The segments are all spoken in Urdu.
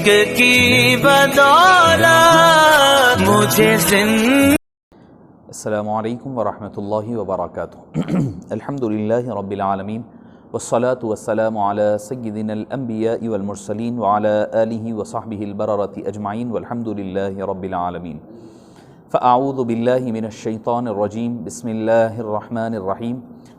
عشق کی بدولت مجھے السلام علیکم ورحمۃ اللہ وبرکاتہ۔ الحمدللہ رب العالمین والصلاة والسلام علی سیدنا الانبیاء والمرسلین وعلی آلہ وصحبہ البررۃ اجمعین والحمدللہ رب العالمین۔ فاعوذ باللہ من الشیطان الرجیم، بسم اللہ الرحمن الرحیم۔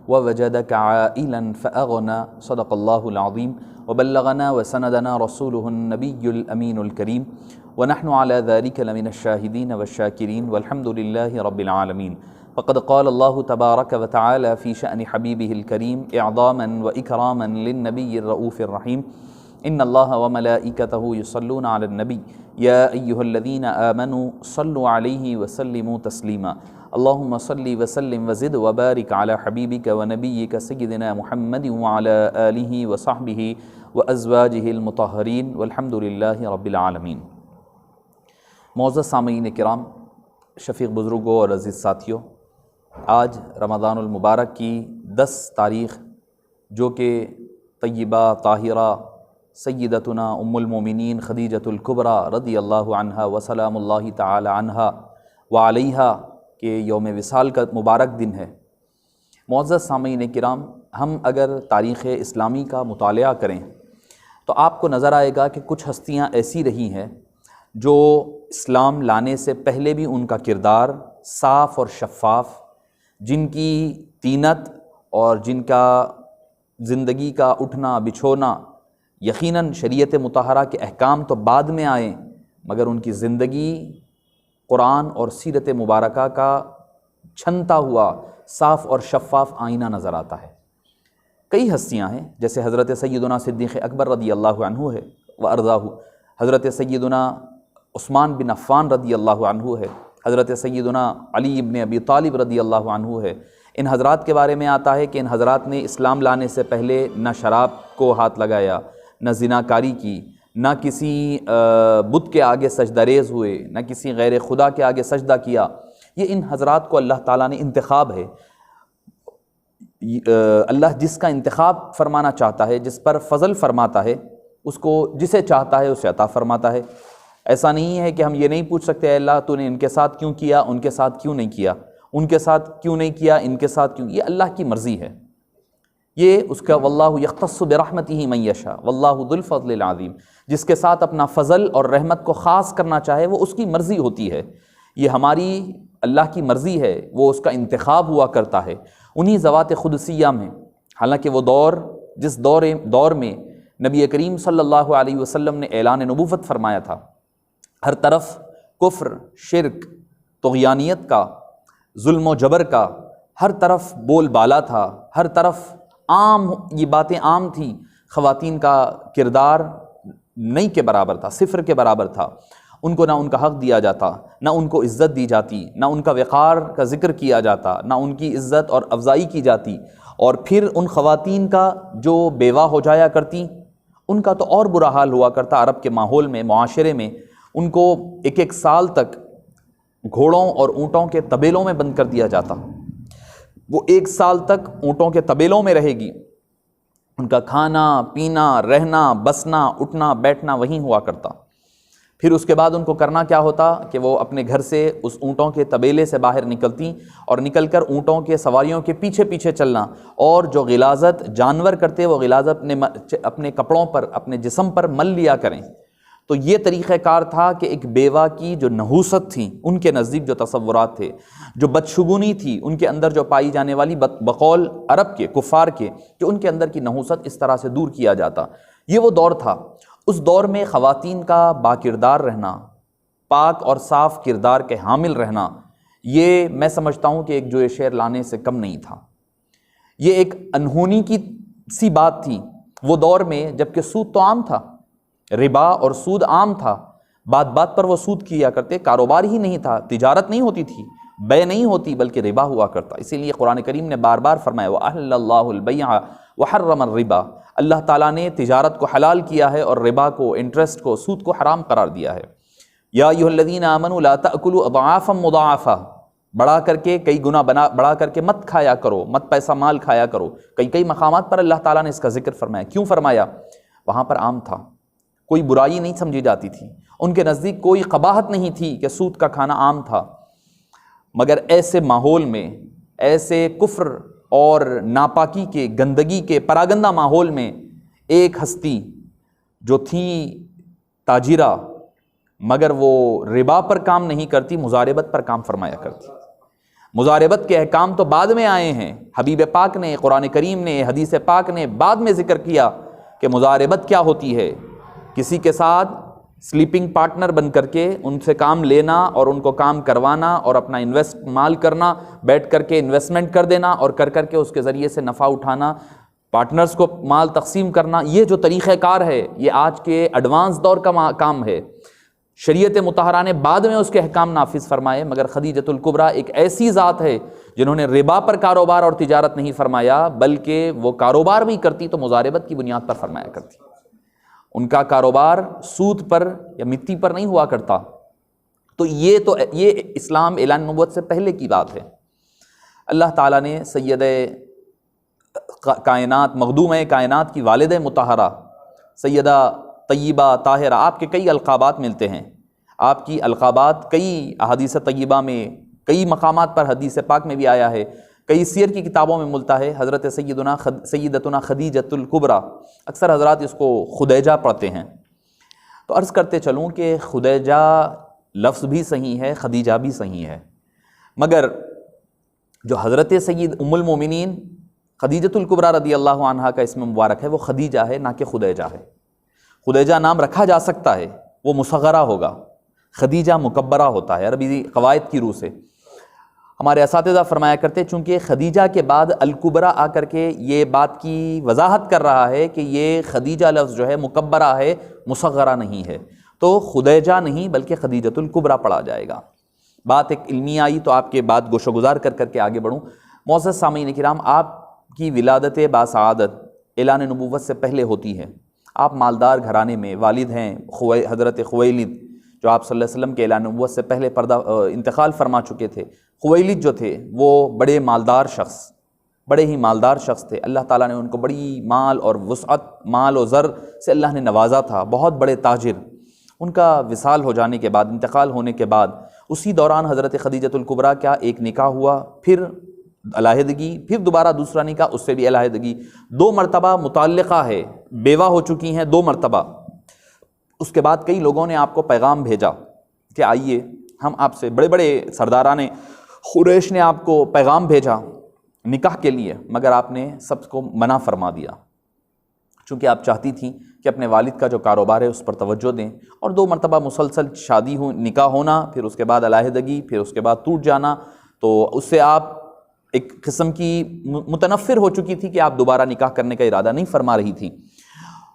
ووجدک عائلا فاغنی، صدق اللہ العظیم، وبلغنا وسندنا رسولہ النبی الامین الکریم، ونحن على ذلك لمن الشاهدين والشاكرين والحمد لله رب العالمين۔ فقد قال الله تبارك وتعالى في شأن حبيبه الكريم إعظاما وإكراما للنبي الرؤوف الرحيم، إن الله وملائكته يصلون على النبي يا أيها الذين آمنوا صلوا عليه وسلموا تسليما، اللهم صل وسلم وزد وبارك على حبيبك ونبيك سيدنا محمد وعلى آله وصحبه وأزواجه المطهرين والحمد لله رب العالمين۔ معزز سامعین کرام، شفیق بزرگوں اور عزیز ساتھیوں، آج رمضان المبارک کی 10 تاریخ جو کہ طیبہ طاہرہ سیدتنا ام المومنین خدیجۃ الکبریٰ رضی اللہ عنہا وسلام اللہ تعالی عنہا وعلیہا کے یوم وصال کا مبارک دن ہے۔ معزز سامعین کرام، ہم اگر تاریخ اسلامی کا مطالعہ کریں تو آپ کو نظر آئے گا کہ کچھ ہستیاں ایسی رہی ہیں جو اسلام لانے سے پہلے بھی ان کا کردار صاف اور شفاف، جن کی طینت اور جن کا زندگی کا اٹھنا بچھونا یقیناً شریعت مطہرہ کے احکام تو بعد میں آئیں، مگر ان کی زندگی قرآن اور سیرت مبارکہ کا چھنتا ہوا صاف اور شفاف آئینہ نظر آتا ہے۔ کئی ہستیاں ہیں، جیسے حضرت سیدنا صدیق اکبر رضی اللہ عنہ ہے وارضاہ، حضرت سیدنا عثمان بن عفان رضی اللہ عنہ ہے، حضرت سیدنا علی بن ابی طالب رضی اللہ عنہ ہے۔ ان حضرات کے بارے میں آتا ہے کہ ان حضرات نے اسلام لانے سے پہلے نہ شراب کو ہاتھ لگایا، نہ زناکاری کی، نہ کسی بت کے آگے سجدہ ریز ہوئے، نہ کسی غیر خدا کے آگے سجدہ کیا۔ یہ ان حضرات کو اللہ تعالیٰ نے انتخاب ہے، اللہ جس کا انتخاب فرمانا چاہتا ہے، جس پر فضل فرماتا ہے، اس کو جسے چاہتا ہے اسے عطا فرماتا ہے۔ ایسا نہیں ہے کہ ہم یہ نہیں پوچھ سکتے اے اللہ تو نے ان کے ساتھ کیوں کیا، ان کے ساتھ کیوں نہیں کیا، ان کے ساتھ کیوں نہیں کیا، ان کے ساتھ کیوں۔ یہ اللہ کی مرضی ہے، یہ اس کا واللہ یختص برحمتہ من یشاء واللہ ذو الفضل العظیم، جس کے ساتھ اپنا فضل اور رحمت کو خاص کرنا چاہے وہ اس کی مرضی ہوتی ہے۔ یہ ہماری اللہ کی مرضی ہے، وہ اس کا انتخاب ہوا کرتا ہے انہی ذوات قدسیہ میں۔ حالانکہ وہ جس دور میں نبی کریم صلی اللہ علیہ وسلم نے اعلان نبوت فرمایا تھا، ہر طرف کفر، شرک، طغیانیت کا، ظلم و جبر کا ہر طرف بول بالا تھا، ہر طرف یہ باتیں عام تھیں۔ خواتین کا کردار نہیں کے برابر تھا، صفر کے برابر تھا، ان کو نہ ان کا حق دیا جاتا، نہ ان کو عزت دی جاتی، نہ ان کا وقار کا ذکر کیا جاتا، نہ ان کی عزت اور افضائی کی جاتی۔ اور پھر ان خواتین کا جو بیوہ ہو جایا کرتی، ان کا تو اور برا حال ہوا کرتا عرب کے ماحول میں، معاشرے میں۔ ان کو ایک سال تک گھوڑوں اور اونٹوں کے طبیلوں میں بند کر دیا جاتا، وہ 1 سال تک اونٹوں کے طبیلوں میں رہے گی، ان کا کھانا پینا رہنا بسنا اٹھنا بیٹھنا وہیں ہوا کرتا۔ پھر اس کے بعد ان کو کرنا کیا ہوتا کہ وہ اپنے گھر سے اس اونٹوں کے طبیلے سے باہر نکلتی اور نکل کر اونٹوں کے سواریوں کے پیچھے پیچھے چلنا، اور جو غلاظت جانور کرتے وہ غلاظت اپنے کپڑوں پر اپنے جسم پر مل لیا کریں۔ تو یہ طریقہ کار تھا کہ ایک بیوہ کی جو نحوست تھی، ان کے نزدیک جو تصورات تھے، جو بدشگونی تھی ان کے اندر جو پائی جانے والی بقول عرب کے کفار کے، کہ ان کے اندر کی نحوست اس طرح سے دور کیا جاتا۔ یہ وہ دور تھا۔ اس دور میں خواتین کا باکردار رہنا، پاک اور صاف کردار کے حامل رہنا، یہ میں سمجھتا ہوں کہ ایک جوئے شعر لانے سے کم نہیں تھا۔ یہ ایک انہونی کی سی بات تھی وہ دور میں، جبکہ سود تو عام تھا، ربا اور سود عام تھا، بات بات پر وہ سود کیا کرتے، کاروبار ہی نہیں تھا، تجارت نہیں ہوتی تھی، بے نہیں ہوتی بلکہ ربا ہوا کرتا۔ اسی لیے قرآن کریم نے بار بار فرمایا وَأَحَلَّ اللَّهُ الْبَيْعَ وَحَرَّمَ الرِّبَا، اللہ تعالیٰ نے تجارت کو حلال کیا ہے اور ربا کو، انٹرسٹ کو، سود کو حرام قرار دیا ہے۔ یا ایھا الذین آمنوا لا تأکلوا اضعافا مضاعفا، بڑھا کر کے کئی گنا بڑھا کر کے مت کھایا کرو، مت پیسہ مال کھایا کرو۔ کئی مقامات پر اللہ تعالیٰ نے اس کا ذکر فرمایا۔ کیوں فرمایا؟ وہاں پر عام تھا، کوئی برائی نہیں سمجھی جاتی تھی، ان کے نزدیک کوئی قباحت نہیں تھی کہ سود کا کھانا عام تھا۔ مگر ایسے ماحول میں، ایسے کفر اور ناپاکی کے، گندگی کے پراگندہ ماحول میں ایک ہستی جو تھی تاجرہ، مگر وہ ربا پر کام نہیں کرتی، مضاربت پر کام فرمایا کرتی۔ مضاربت کے احکام تو بعد میں آئے ہیں، حبیب پاک نے، قرآن کریم نے، حدیث پاک نے بعد میں ذکر کیا کہ مضاربت کیا ہوتی ہے۔ کسی کے ساتھ سلیپنگ پارٹنر بن کر کے ان سے کام لینا اور ان کو کام کروانا اور اپنا مال کرنا، بیٹھ کر کے انویسٹمنٹ کر دینا اور کر کے اس کے ذریعے سے نفع اٹھانا، پارٹنرز کو مال تقسیم کرنا، یہ جو طریقہ کار ہے یہ آج کے ایڈوانس دور کا کام ہے۔ شریعت مطہرہ نے بعد میں اس کے احکام نافذ فرمائے، مگر خدیجۃ الکبریٰ ایک ایسی ذات ہے جنہوں نے ربا پر کاروبار اور تجارت نہیں فرمایا، بلکہ وہ کاروبار بھی کرتی تو مضاربت کی بنیاد پر فرمایا کرتی۔ ان کا کاروبار سود پر یا مٹی پر نہیں ہوا کرتا۔ تو یہ اسلام اعلان نبوت سے پہلے کی بات ہے۔ اللہ تعالیٰ نے سید کائنات، مخدوم کائنات کی والد مطہرہ سیدہ طیبہ طاہرہ، آپ کے کئی القابات ملتے ہیں، آپ کی القابات کئی احادیث طیبہ میں، کئی مقامات پر حدیث پاک میں بھی آیا ہے، کئی سیر کی کتابوں میں ملتا ہے۔ حضرت سیدتنا خدیجۃ الکبریٰ، اکثر حضرات اس کو خدیجہ پڑھتے ہیں، تو عرض کرتے چلوں کہ خدیجہ لفظ بھی صحیح ہے، خدیجہ بھی صحیح ہے، مگر جو حضرت سید ام المومنین خدیجۃ الکبریٰ رضی اللہ عنہا کا اسم مبارک ہے وہ خدیجہ ہے، نہ کہ خدیجہ ہے۔ خدیجہ نام رکھا جا سکتا ہے، وہ مصغرہ ہوگا، خدیجہ مکبرہ ہوتا ہے عربی قواعد کی روح سے۔ ہمارے اساتذہ فرمایا کرتے چونکہ خدیجہ کے بعد الکبریٰ آ کر کے یہ بات کی وضاحت کر رہا ہے کہ یہ خدیجہ لفظ جو ہے مکبرہ ہے، مصغرہ نہیں ہے، تو خدیجہ نہیں بلکہ خدیجۃ الکبریٰ پڑھا جائے گا۔ بات ایک علمی آئی تو آپ کے بعد گوش و گزار کر کے آگے بڑھوں۔ معزز سامعین کرام، آپ کی ولادت باسعادت اعلان نبوت سے پہلے ہوتی ہے۔ آپ مالدار گھرانے میں والد ہیں، حضرت خویلد جو آپ صلی اللہ علیہ وسلم کے اعلان نبوت سے پہلے انتقال فرما چکے تھے۔ خویلد جو تھے وہ بڑے مالدار شخص تھے۔ اللہ تعالیٰ نے ان کو بڑی مال اور وسعت، مال و زر سے اللہ نے نوازا تھا، بہت بڑے تاجر۔ ان کا وصال ہو جانے کے بعد، انتقال ہونے کے بعد، اسی دوران حضرت خدیجۃ الکبریٰ کا ایک نکاح ہوا، پھر علیحدگی، پھر دوبارہ دوسرا نکاح، اس سے بھی علیحدگی، 2 مرتبہ متعلقہ ہے، بیوہ ہو چکی ہیں 2 مرتبہ۔ اس کے بعد کئی لوگوں نے آپ کو پیغام بھیجا کہ آئیے ہم آپ سے، بڑے بڑے سرداران قریش نے آپ کو پیغام بھیجا نکاح کے لیے، مگر آپ نے سب کو منع فرما دیا، چونکہ آپ چاہتی تھیں کہ اپنے والد کا جو کاروبار ہے اس پر توجہ دیں، اور 2 مرتبہ مسلسل شادی نکاح ہونا، پھر اس کے بعد علیحدگی، پھر اس کے بعد ٹوٹ جانا، تو اس سے آپ ایک قسم کی متنفر ہو چکی تھی کہ آپ دوبارہ نکاح کرنے کا ارادہ نہیں فرما رہی تھی۔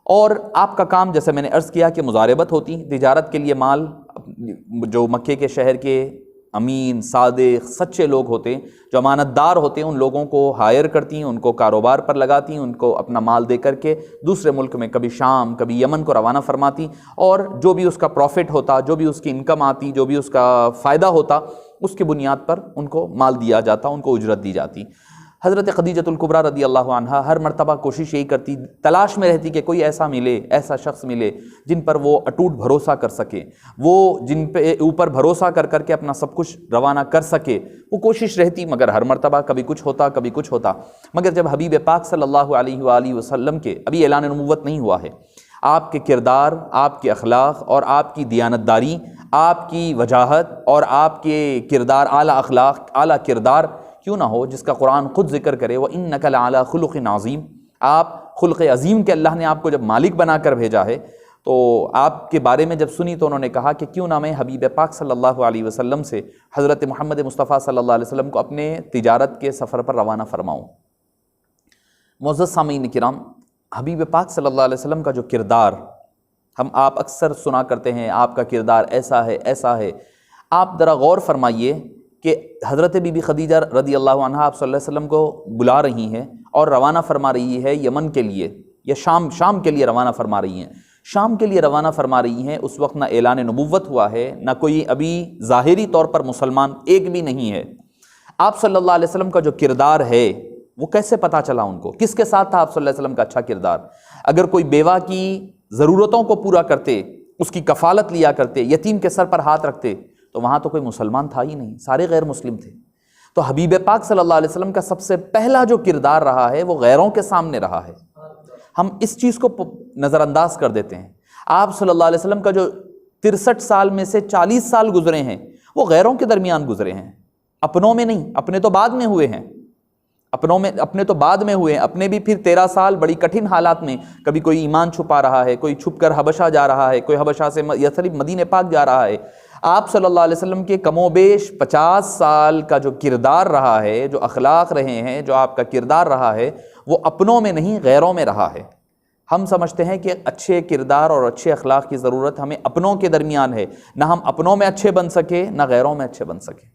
اور آپ کا کام، جیسے میں نے عرض کیا کہ مضاربت ہوتی، تجارت کے لیے مال، جو مکے کے شہر کے امین، صادق، سچے لوگ ہوتے ہیں، جو امانت دار ہوتے ہیں، ان لوگوں کو ہائر کرتی ہیں، ان کو کاروبار پر لگاتی ہیں، ان کو اپنا مال دے کر کے دوسرے ملک میں، کبھی شام کبھی یمن کو روانہ فرماتی، اور جو بھی اس کا پروفٹ ہوتا، جو بھی اس کی انکم آتی، جو بھی اس کا فائدہ ہوتا، اس کی بنیاد پر ان کو مال دیا جاتا، ان کو اجرت دی جاتی۔ حضرت خدیجۃ الکبریٰ رضی اللہ عنہا ہر مرتبہ کوشش یہی کرتی، تلاش میں رہتی کہ کوئی ایسا ملے، ایسا شخص ملے جن پر وہ اٹوٹ بھروسہ کر سکے، وہ جن پہ اوپر بھروسہ کر کے اپنا سب کچھ روانہ کر سکے، وہ کوشش رہتی، مگر ہر مرتبہ کبھی کچھ ہوتا۔ مگر جب حبیب پاک صلی اللہ علیہ وآلہ وسلم کے ابھی اعلان نبوت نہیں ہوا ہے، آپ کے کردار، آپ کے اخلاق اور آپ کی دیانتداری، آپ کی وجاہت اور آپ کے کردار اعلیٰ اخلاق، اعلیٰ کردار کیوں نہ ہو، جس کا قرآن خود ذکر کرے، وَإِنَّكَ لَعَلَىٰ خُلُقٍ عَظِيمٍ، آپ خلق عظیم کے اللہ نے آپ کو جب مالک بنا کر بھیجا ہے، تو آپ کے بارے میں جب سنی تو انہوں نے کہا کہ کیوں نہ میں حبیب پاک صلی اللہ علیہ وسلم سے حضرت محمد مصطفیٰ صلی اللہ علیہ وسلم کو اپنے تجارت کے سفر پر روانہ فرماؤں۔ معزز سامعین کرام، حبیب پاک صلی اللہ علیہ وسلم کا جو کردار، آپ اکثر سنا کرتے ہیں آپ کا کردار ایسا ہے، آپ ذرا غور فرمائیے کہ حضرت بی بی خدیجہ رضی اللہ عنہ آپ صلی اللہ علیہ وسلم کو بلا رہی ہیں اور روانہ فرما رہی ہے یمن کے لیے، یا شام کے لیے روانہ فرما رہی ہیں۔ شام کے لیے روانہ فرما رہی ہیں، اس وقت نہ اعلان نبوت ہوا ہے، نہ کوئی ابھی ظاہری طور پر مسلمان ایک بھی نہیں ہے۔ آپ صلی اللہ علیہ وسلم کا جو کردار ہے وہ کیسے پتہ چلا ان کو؟ کس کے ساتھ تھا آپ صلی اللہ علیہ وسلم کا اچھا کردار؟ اگر کوئی بیوہ کی ضرورتوں کو پورا کرتے، اس کی کفالت لیا کرتے، یتیم کے سر پر ہاتھ رکھتے، تو وہاں تو کوئی مسلمان تھا ہی نہیں، سارے غیر مسلم تھے۔ تو حبیب پاک صلی اللہ علیہ وسلم کا سب سے پہلا جو کردار رہا ہے وہ غیروں کے سامنے رہا ہے۔ ہم اس چیز کو نظر انداز کر دیتے ہیں۔ آپ صلی اللہ علیہ وسلم کا جو 63 سال میں سے 40 سال گزرے ہیں وہ غیروں کے درمیان گزرے ہیں، اپنوں میں نہیں۔ اپنے تو بعد میں ہوئے ہیں، اپنے تو بعد میں ہوئے ہیں، اپنے بھی پھر 13 سال بڑی کٹھن حالات میں، کبھی کوئی ایمان چھپا رہا ہے، کوئی چھپ کر حبشہ جا رہا ہے، کوئی حبشہ سے یثرب مدینہ پاک جا رہا ہے۔ آپ صلی اللہ علیہ وسلم کے کم و بیش 50 سال کا جو کردار رہا ہے، جو اخلاق رہے ہیں، جو آپ کا کردار رہا ہے، وہ اپنوں میں نہیں غیروں میں رہا ہے۔ ہم سمجھتے ہیں کہ اچھے کردار اور اچھے اخلاق کی ضرورت ہمیں اپنوں کے درمیان ہے، نہ ہم اپنوں میں اچھے بن سکے نہ غیروں میں اچھے بن سکے۔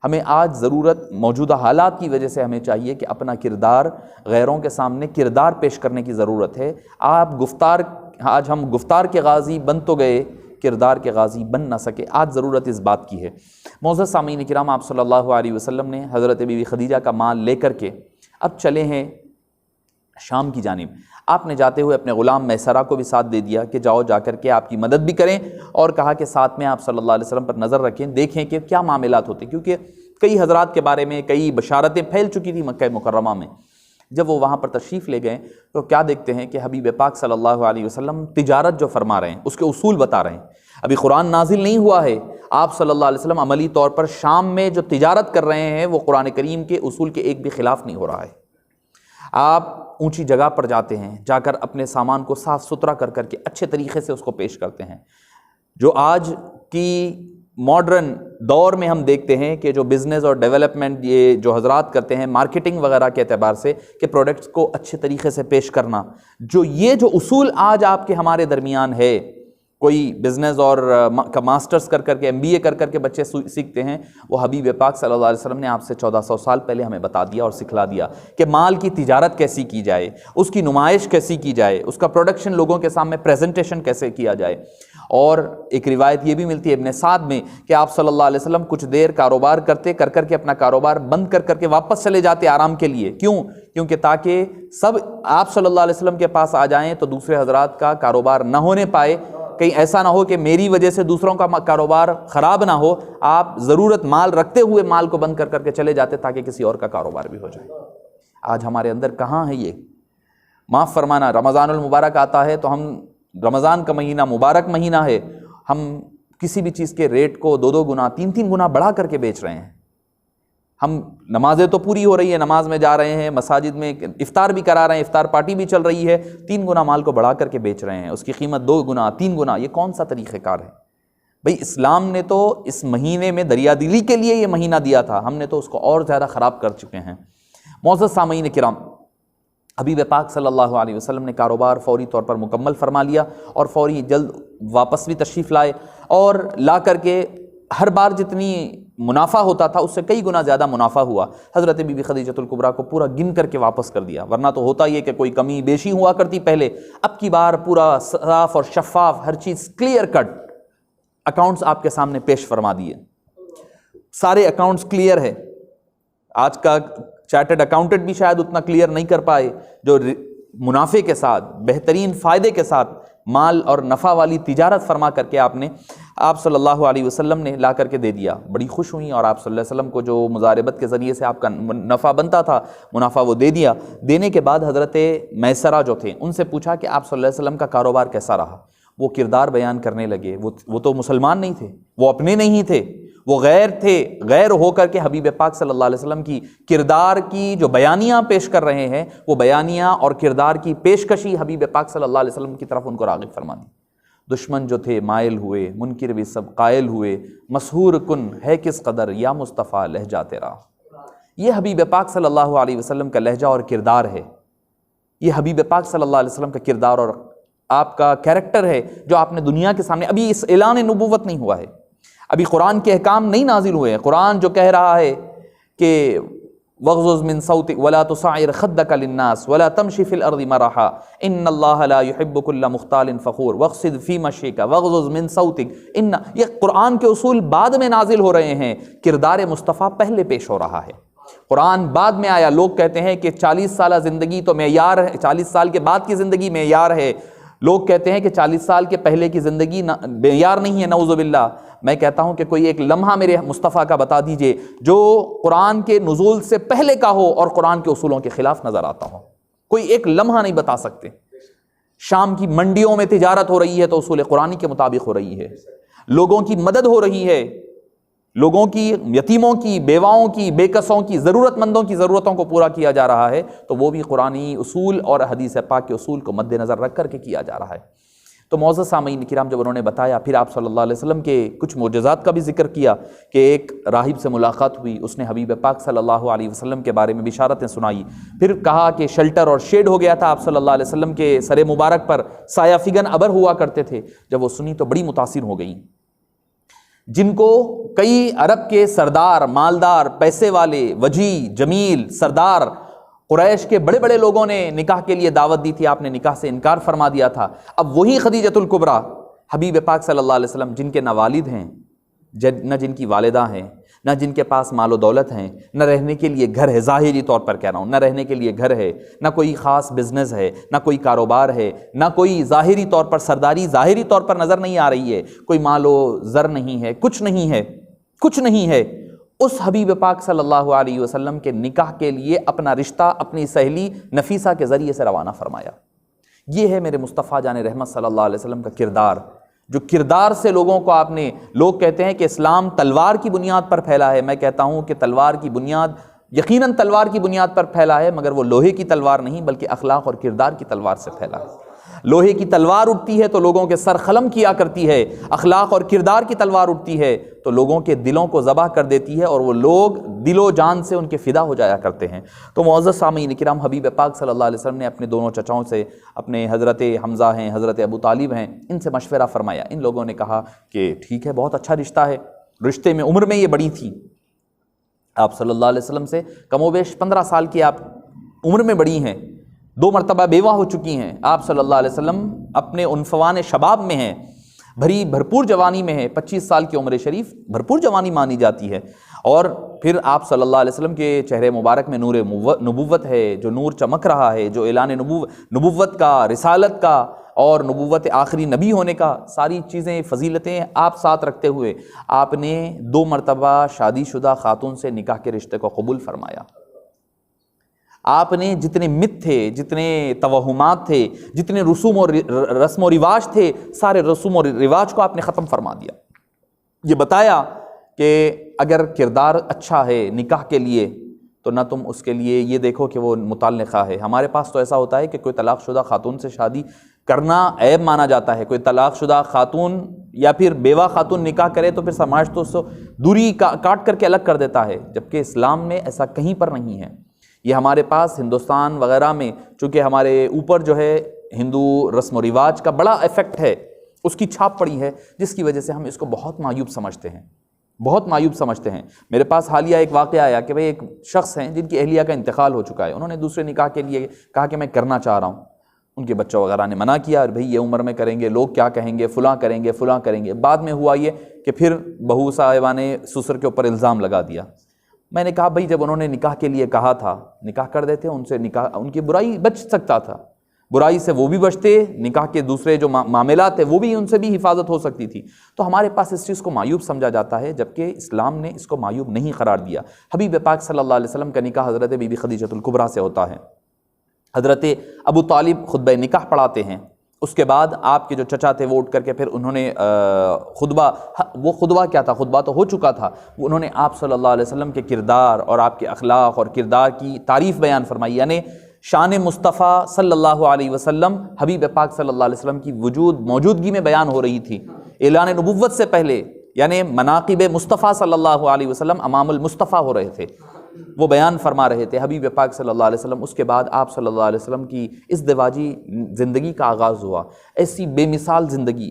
ہمیں آج ضرورت موجودہ حالات کی وجہ سے ہمیں چاہیے کہ اپنا کردار غیروں کے سامنے کردار پیش کرنے کی ضرورت ہے۔ آج ہم گفتار کے غازی بن تو گئے، کردار کے غازی بن نہ سکے، آج ضرورت اس بات کی ہے۔ معزز سامعین کرام، آپ صلی اللہ علیہ وسلم نے حضرت بی بی خدیجہ کا مال لے کر کے اب چلے ہیں شام کی جانب۔ آپ نے جاتے ہوئے اپنے غلام میسرہ کو بھی ساتھ دے دیا کہ جاؤ، جا کر کے آپ کی مدد بھی کریں، اور کہا کہ ساتھ میں آپ صلی اللہ علیہ وسلم پر نظر رکھیں، دیکھیں کہ کیا معاملات ہوتے، کیونکہ کئی حضرات کے بارے میں کئی بشارتیں پھیل چکی تھی مکہ مکرمہ میں۔ جب وہ وہاں پر تشریف لے گئے تو کیا دیکھتے ہیں کہ حبیب پاک صلی اللہ علیہ وسلم تجارت جو فرما رہے ہیں اس کے اصول بتا رہے ہیں۔ ابھی قرآن نازل نہیں ہوا ہے، آپ صلی اللہ علیہ وسلم عملی طور پر شام میں جو تجارت کر رہے ہیں وہ قرآن کریم کے اصول کے ایک بھی خلاف نہیں ہو رہا ہے۔ آپ اونچی جگہ پر جاتے ہیں، جا کر اپنے سامان کو صاف ستھرا کر کر کے اچھے طریقے سے اس کو پیش کرتے ہیں۔ جو آج کی ماڈرن دور میں ہم دیکھتے ہیں کہ جو بزنس اور ڈیولپمنٹ یہ جو حضرات کرتے ہیں مارکیٹنگ وغیرہ کے اعتبار سے کہ پروڈکٹس کو اچھے طریقے سے پیش کرنا، جو اصول آج آپ کے ہمارے درمیان ہے، کوئی بزنس اور کا ماسٹرز کر کر کے MBA کر کر کے بچے سیکھتے ہیں، وہ حبیب پاک صلی اللہ علیہ وسلم نے آپ سے 1400 سال پہلے ہمیں بتا دیا اور سکھلا دیا کہ مال کی تجارت کیسی کی جائے، اس کی نمائش کیسی کی جائے، اس کا پروڈکشن لوگوں کے سامنے پریزنٹیشن کیسے کیا جائے۔ اور ایک روایت یہ بھی ملتی ہے ابن سعد میں کہ آپ صلی اللہ علیہ وسلم کچھ دیر کاروبار کرتے، کر کر کے اپنا کاروبار بند کر کر کے واپس چلے جاتے آرام کے لیے۔ کیونکہ تاکہ سب آپ صلی اللہ علیہ وسلم کے پاس آ جائیں تو دوسرے حضرات کا کاروبار نہ ہونے پائے، کہیں ایسا نہ ہو کہ میری وجہ سے دوسروں کا کاروبار خراب نہ ہو۔ آپ ضرورت مال رکھتے ہوئے مال کو بند کر کر کے چلے جاتے تاکہ کسی اور کا کاروبار بھی ہو جائے۔ آج ہمارے اندر کہاں ہے یہ؟ معاف فرمانا، رمضان المبارک آتا ہے تو ہم رمضان کا مہینہ مبارک مہینہ ہے، ہم کسی بھی چیز کے ریٹ کو 2 گنا 3 گنا بڑھا کر کے بیچ رہے ہیں۔ ہم نمازیں تو پوری ہو رہی ہے، نماز میں جا رہے ہیں، مساجد میں افطار بھی کرا رہے ہیں، افطار پارٹی بھی چل رہی ہے، 3 گنا مال کو بڑھا کر کے بیچ رہے ہیں، اس کی قیمت 2 گنا 3 گنا۔ یہ کون سا طریقہ کار ہے بھئی؟ اسلام نے تو اس مہینے میں دریا دلی کے لیے یہ مہینہ دیا تھا، ہم نے تو اس کو اور زیادہ خراب کر چکے ہیں۔ معزز سامعین کرام، حبیب پاک صلی اللہ علیہ وسلم نے کاروبار فوری طور پر مکمل فرما لیا اور فوری جلد واپس بھی تشریف لائے، اور لا کر کے ہر بار جتنی منافع ہوتا تھا اس سے کئی گنا زیادہ منافع ہوا۔ حضرت بی بی خدیجۃ الکبریٰ کو پورا گن کر کے واپس کر دیا، ورنہ تو ہوتا یہ کہ کوئی کمی بیشی ہوا کرتی پہلے، اب کی بار پورا صاف اور شفاف، ہر چیز کلیئر کٹ، اکاؤنٹس آپ کے سامنے پیش فرما دیے، سارے اکاؤنٹس کلیئر ہے۔ آج کا چارٹرڈ اکاؤنٹنٹ بھی شاید اتنا کلیئر نہیں کر پائے جو منافع کے ساتھ، بہترین فائدے کے ساتھ مال اور نفع والی تجارت فرما کر کے آپ صلی اللہ علیہ وسلم نے لا کر کے دے دیا۔ بڑی خوش ہوئیں، اور آپ صلی اللہ علیہ وسلم کو جو مضاربت کے ذریعے سے آپ کا نفع بنتا تھا، منافع وہ دے دیا۔ دینے کے بعد حضرت میسرہ جو تھے ان سے پوچھا کہ آپ صلی اللہ علیہ وسلم کا کاروبار کیسا رہا؟ وہ کردار بیان کرنے لگے۔ وہ تو مسلمان نہیں تھے، وہ اپنے نہیں تھے، وہ غیر تھے، غیر ہو کر کے حبیب پاک صلی اللہ علیہ وسلم کی کردار کی جو بیانیاں پیش کر رہے ہیں، وہ بیانیاں اور کردار کی پیشکشی حبیب پاک صلی اللہ علیہ وسلم کی طرف ان کو راغب فرما دی۔ دشمن جو تھے مائل ہوئے، منکر بھی سب قائل ہوئے، مسحور کن ہے کس قدر یا مصطفیٰ لہجہ تیرا۔ یہ حبیب پاک صلی اللہ علیہ وسلم کا لہجہ اور کردار ہے، یہ حبیب پاک صلی اللہ علیہ وسلم کا کردار اور آپ کا کیریکٹر ہے جو آپ نے دنیا کے سامنے، ابھی اس اعلان نبوت نہیں ہوا ہے، ابھی قرآن کے احکام نہیں نازل ہوئے ہیں۔ قرآن جو کہہ رہا ہے کہ وَغْضُضْ مِن صَوْتِكَ وَلَا تُصَعِّرْ خَدَّكَ لِلنَّاسِ وَلَا تَمْشِ فِي الْأَرْضِ مَرَحًا إِنَّ اللَّهَ لَا يُحِبُّ كُلَّ مُخْتَالٍ فَخُورٍ وَاغْضِضْ فِي مَشْيِكَ وَاغْضُضْ مِن صَوْتِكَ۔ یہ قرآن کے اصول بعد میں نازل ہو رہے ہیں، کردار مصطفیٰ پہلے پیش ہو رہا ہے۔ قرآن بعد میں آیا۔ لوگ کہتے ہیں کہ 40 سالہ زندگی تو معیار ہے، 40 سال کے بعد کی زندگی معیار ہے، لوگ کہتے ہیں کہ 40 سال کے پہلے کی زندگی معیار نہیں ہے، نعوذ باللہ۔ میں کہتا ہوں کہ کوئی ایک لمحہ میرے مصطفیٰ کا بتا دیجئے جو قرآن کے نزول سے پہلے کا ہو اور قرآن کے اصولوں کے خلاف نظر آتا ہو، کوئی ایک لمحہ نہیں بتا سکتے۔ شام کی منڈیوں میں تجارت ہو رہی ہے تو اصول قرآنی کے مطابق ہو رہی ہے، لوگوں کی مدد ہو رہی ہے، لوگوں کی، یتیموں کی، بیواؤں کی، بے کسوں کی، ضرورت مندوں کی ضرورتوں کو پورا کیا جا رہا ہے، تو وہ بھی قرآنی اصول اور حدیث پاک کے اصول کو مد نظر رکھ کر کے کیا جا رہا ہے۔ تو معزز سامعین کرام، جب انہوں نے بتایا، پھر آپ صلی اللہ علیہ وسلم کے کچھ معجزات کا بھی ذکر کیا کہ ایک راہب سے ملاقات ہوئی، اس نے حبیب پاک صلی اللہ علیہ وسلم کے بارے میں بشارتیں سنائی، پھر کہا کہ شیلٹر اور شیڈ ہو گیا تھا آپ صلی اللہ علیہ وسلم کے سر مبارک پر، سایہ فگن ابر ہوا کرتے تھے۔ جب وہ سنی تو بڑی متاثر ہو گئیں، جن کو کئی عرب کے سردار، مالدار، پیسے والے، وجی، جمیل، سردار قریش کے بڑے بڑے لوگوں نے نکاح کے لیے دعوت دی تھی، آپ نے نکاح سے انکار فرما دیا تھا۔ اب وہی خدیجۃ الکبریٰ حبیب پاک صلی اللہ علیہ وسلم، جن کے نہ والد ہیں، نہ جن کی والدہ ہیں، نہ جن کے پاس مال و دولت ہیں، نہ رہنے کے لیے گھر ہے، ظاہری طور پر کہہ رہا ہوں، نہ رہنے کے لیے گھر ہے، نہ کوئی خاص بزنس ہے، نہ کوئی کاروبار ہے، نہ کوئی ظاہری طور پر سرداری ظاہری طور پر نظر نہیں آ رہی ہے، کوئی مال و زر نہیں ہے، کچھ نہیں ہے، کچھ نہیں ہے۔ اس حبیب پاک صلی اللہ علیہ وسلم کے نکاح کے لیے اپنا رشتہ اپنی سہیلی نفیسہ کے ذریعے سے روانہ فرمایا۔ یہ ہے میرے مصطفیٰ جان رحمت صلی اللہ علیہ وسلم کا کردار، جو کردار سے لوگوں کو آپ نے، لوگ کہتے ہیں کہ اسلام تلوار کی بنیاد پر پھیلا ہے، میں کہتا ہوں کہ تلوار کی بنیاد یقیناً تلوار کی بنیاد پر پھیلا ہے، مگر وہ لوہے کی تلوار نہیں بلکہ اخلاق اور کردار کی تلوار سے پھیلا ہے۔ لوہے کی تلوار اٹھتی ہے تو لوگوں کے سر قلم کیا کرتی ہے، اخلاق اور کردار کی تلوار اٹھتی ہے تو لوگوں کے دلوں کو ذبح کر دیتی ہے، اور وہ لوگ دل و جان سے ان کے فدا ہو جایا کرتے ہیں۔ تو معزز سامعین کرام، حبیب پاک صلی اللہ علیہ وسلم نے اپنے دونوں چچاؤں سے، اپنے حضرت حمزہ ہیں، حضرت ابو طالب ہیں، ان سے مشورہ فرمایا۔ ان لوگوں نے کہا کہ ٹھیک ہے، بہت اچھا رشتہ ہے، رشتے میں عمر میں یہ بڑی تھی آپ صلی اللہ علیہ وسلم سے، کم و بیش 15 سال کی آپ عمر میں بڑی ہیں، 2 مرتبہ بیوہ ہو چکی ہیں، آپ صلی اللہ علیہ وسلم اپنے عنفوان شباب میں ہیں، بھرپور جوانی میں ہے، 25 سال کی عمر شریف بھرپور جوانی مانی جاتی ہے، اور پھر آپ صلی اللہ علیہ وسلم کے چہرے مبارک میں نور نبوت ہے، جو نور چمک رہا ہے، جو اعلان نبوت کا، رسالت کا اور نبوت آخری نبی ہونے کا، ساری چیزیں، فضیلتیں آپ ساتھ رکھتے ہوئے آپ نے 2 مرتبہ شادی شدہ خاتون سے نکاح کے رشتے کو قبول فرمایا۔ آپ نے جتنے مت تھے، جتنے توہمات تھے، جتنے رسوم و رواج تھے، سارے رسوم و رواج کو آپ نے ختم فرما دیا۔ یہ بتایا کہ اگر کردار اچھا ہے نکاح کے لیے تو نہ تم اس کے لیے یہ دیکھو کہ وہ متعلقہ ہے۔ ہمارے پاس تو ایسا ہوتا ہے کہ کوئی طلاق شدہ خاتون سے شادی کرنا عیب مانا جاتا ہے، کوئی طلاق شدہ خاتون یا پھر بیوہ خاتون نکاح کرے تو پھر سماج تو اس کو دوری کاٹ کر کے الگ کر دیتا ہے، جبکہ اسلام میں ایسا کہیں پر نہیں ہے۔ یہ ہمارے پاس ہندوستان وغیرہ میں چونکہ ہمارے اوپر جو ہے ہندو رسم و رواج کا بڑا ایفیکٹ ہے، اس کی چھاپ پڑی ہے، جس کی وجہ سے ہم اس کو بہت معیوب سمجھتے ہیں، بہت معیوب سمجھتے ہیں۔ میرے پاس حالیہ ایک واقعہ آیا کہ بھئی ایک شخص ہیں جن کی اہلیہ کا انتقال ہو چکا ہے، انہوں نے دوسرے نکاح کے لیے کہا کہ میں کرنا چاہ رہا ہوں، ان کے بچوں وغیرہ نے منع کیا، اور بھئی یہ عمر میں کریں گے، لوگ کیا کہیں گے، فلاں کریں گے، فلاں کریں گے۔ بعد میں ہوا یہ کہ پھر بہو صاحبہ نے سسر کے اوپر الزام لگا دیا۔ میں نے کہا بھئی جب انہوں نے نکاح کے لیے کہا تھا، نکاح کر دیتے، ان سے نکاح، ان کی برائی بچ سکتا تھا، برائی سے وہ بھی بچتے، نکاح کے دوسرے جو معاملات ہیں وہ بھی ان سے بھی حفاظت ہو سکتی تھی۔ تو ہمارے پاس اس چیز کو معیوب سمجھا جاتا ہے، جبکہ اسلام نے اس کو معیوب نہیں قرار دیا۔ حبیب پاک صلی اللہ علیہ وسلم کا نکاح حضرت بی بی خدیجۃ الکبریٰ سے ہوتا ہے، حضرت ابو طالب خطبہ نکاح پڑھاتے ہیں، اس کے بعد آپ کے جو چچا تھے وہ اٹھ کر کے پھر انہوں نے وہ خطبہ کیا تھا، خطبہ تو ہو چکا تھا، انہوں نے آپ صلی اللہ علیہ وسلم کے کردار اور آپ کے اخلاق اور کردار کی تعریف بیان فرمائی، یعنی شان مصطفیٰ صلی اللہ علیہ وسلم حبیب پاک صلی اللہ علیہ وسلم کی موجودگی میں بیان ہو رہی تھی، اعلان نبوت سے پہلے، یعنی مناقب مصطفیٰ صلی اللہ علیہ وسلم امام المصطفیٰ ہو رہے تھے، وہ بیان فرما رہے تھے حبیب پاک صلی اللہ علیہ وسلم۔ اس کے بعد آپ صلی اللہ علیہ وسلم کی اس ازدواجی زندگی کا آغاز ہوا، ایسی بے مثال زندگی،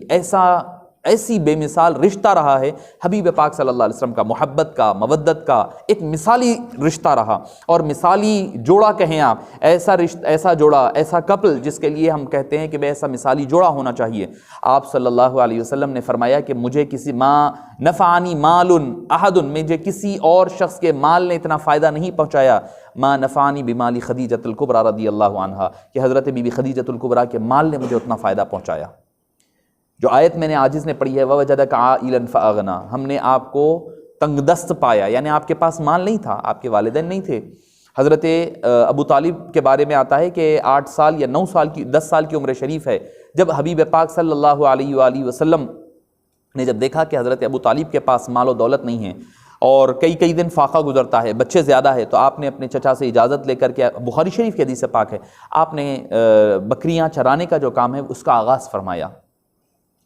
ایسی بے مثال رشتہ رہا ہے حبیب پاک صلی اللہ علیہ وسلم کا، محبت کا، مودت کا ایک مثالی رشتہ رہا، اور مثالی جوڑا کہیں آپ، ایسا جوڑا، ایسا کپل جس کے لیے ہم کہتے ہیں کہ بے ایسا مثالی جوڑا ہونا چاہیے۔ آپ صلی اللہ علیہ وسلم نے فرمایا کہ مجھے کسی ما نفعنی مال احد، مجھے کسی اور شخص کے مال نے اتنا فائدہ نہیں پہنچایا، ما نفعنی بمال خدیجۃ الکبریٰ رضی اللہ عنہا، کہ حضرت بی بی خدیجۃ الکبریٰ کے مال نے مجھے اتنا فائدہ پہنچایا۔ جو آیت میں نے عاجز نے پڑھی ہے وَوَجَدَكَ عَائِلًا فَأَغْنَىٰ، ہم نے آپ کو تنگ دست پایا، یعنی آپ کے پاس مال نہیں تھا، آپ کے والدین نہیں تھے۔ حضرت ابو طالب کے بارے میں آتا ہے کہ 8 سال یا 9 سال کی 10 سال کی عمر شریف ہے، جب حبیب پاک صلی اللہ علیہ وآلہ وسلم نے جب دیکھا کہ حضرت ابو طالب کے پاس مال و دولت نہیں ہے اور کئی دن فاقہ گزرتا ہے، بچے زیادہ ہے، تو آپ نے اپنے چچا سے اجازت لے کر کے، بخاری شریف کی حدیث پاک ہے، آپ نے بکریاں چرانے کا جو کام ہے اس کا آغاز فرمایا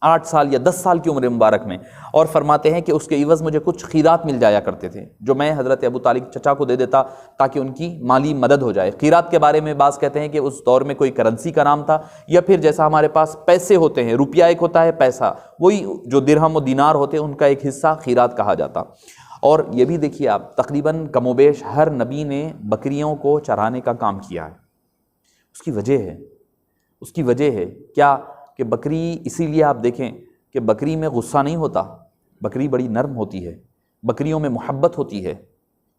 8 سال یا 10 سال کی عمر مبارک میں، اور فرماتے ہیں کہ اس کے عوض مجھے کچھ خیرات مل جایا کرتے تھے جو میں حضرت ابو طالب چچا کو دے دیتا تاکہ ان کی مالی مدد ہو جائے۔ خیرات کے بارے میں بعض کہتے ہیں کہ اس دور میں کوئی کرنسی کا نام تھا، یا پھر جیسا ہمارے پاس پیسے ہوتے ہیں، روپیہ ایک ہوتا ہے، پیسہ وہی جو درہم و دینار ہوتے ہیں ان کا ایک حصہ خیرات کہا جاتا۔ اور یہ بھی دیکھیے آپ، تقریباً کم و بیش ہر نبی نے بکریوں کو چرانے کا کام کیا ہے۔ اس کی وجہ ہے کیا کہ بکری، اسی لیے آپ دیکھیں کہ بکری میں غصہ نہیں ہوتا، بکری بڑی نرم ہوتی ہے، بکریوں میں محبت ہوتی ہے۔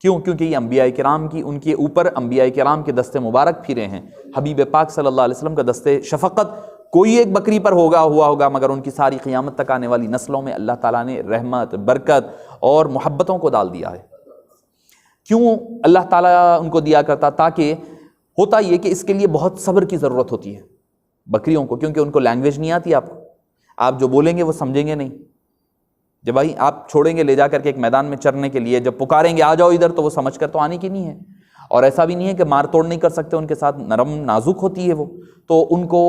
کیوں؟ کیونکہ یہ انبیاء کرام کی، ان کے اوپر انبیاء کرام کے دستے مبارک پھرے ہیں، حبیب پاک صلی اللہ علیہ وسلم کا دستے شفقت کوئی ایک بکری پر ہوا ہوگا، مگر ان کی ساری قیامت تک آنے والی نسلوں میں اللہ تعالیٰ نے رحمت، برکت اور محبتوں کو ڈال دیا ہے۔ کیوں اللہ تعالیٰ ان کو دیا کرتا؟ تاکہ ہوتا یہ کہ اس کے لیے بہت صبر کی ضرورت ہوتی ہے بکریوں کو، کیونکہ ان کو لینگویج نہیں آتی، آپ جو بولیں گے وہ سمجھیں گے نہیں۔ جب بھائی آپ چھوڑیں گے لے جا کر کے ایک میدان میں چرنے کے لیے، جب پکاریں گے آ جاؤ ادھر، تو وہ سمجھ کر تو آنے کی نہیں ہے، اور ایسا بھی نہیں ہے کہ مار توڑ نہیں کر سکتے، ان کے ساتھ نرم نازک ہوتی ہے وہ، تو ان کو